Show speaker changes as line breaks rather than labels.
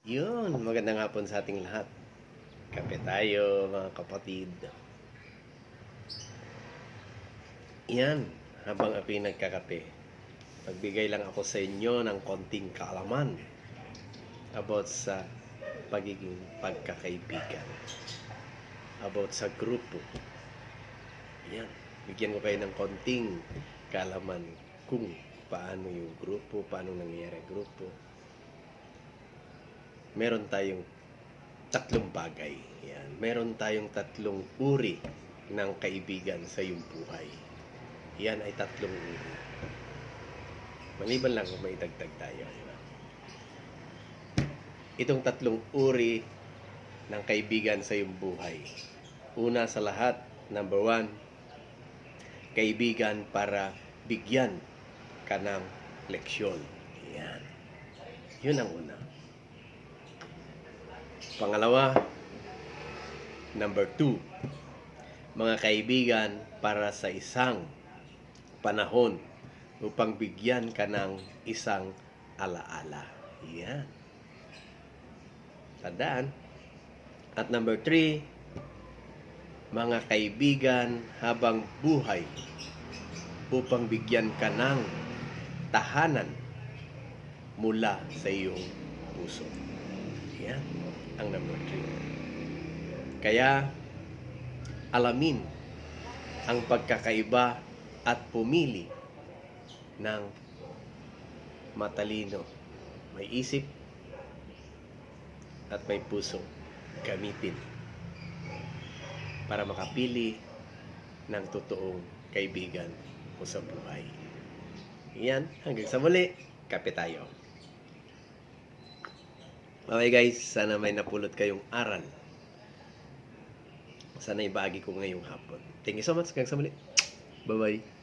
Yun, magandang hapon sa ating lahat. Kape tayo, mga kapatid. Yan, habang ako'y nagkakape, magbigay lang ako sa inyo ng konting kaalaman about sa pagiging pagkakaibigan. About sa grupo. Yan, bigyan ko kayo ng konting kaalaman kung paano yung grupo, paano nangyayari ang grupo. Meron tayong tatlong bagay. Yan. Meron tayong tatlong uri ng kaibigan sa iyong buhay. Yan ay tatlong uri. Maliban lang kung may dagdag tayo. Itong tatlong uri ng kaibigan sa iyong buhay. Una sa lahat, number 1, kaibigan para bigyan ka ng leksyon. Yan. Yun ang una. Pangalawa, number 2, mga kaibigan para sa isang panahon upang bigyan ka ng isang alaala. Yan. Tandaan. At number 3, mga kaibigan habang buhay upang bigyan ka ng tahanan mula sa iyong puso. Yan ang number 3. Kaya, alamin ang pagkakaiba at pumili ng matalino, may isip at may puso. Gamitin para makapili ng totoong kaibigan mo sa buhay. Yan, hanggang sa muli, kape tayo. Okay guys, sana may napulot kayong aral. Sana ibagi ko ngayong hapon. Thank you so much. Hanggang sa muli. Bye-bye.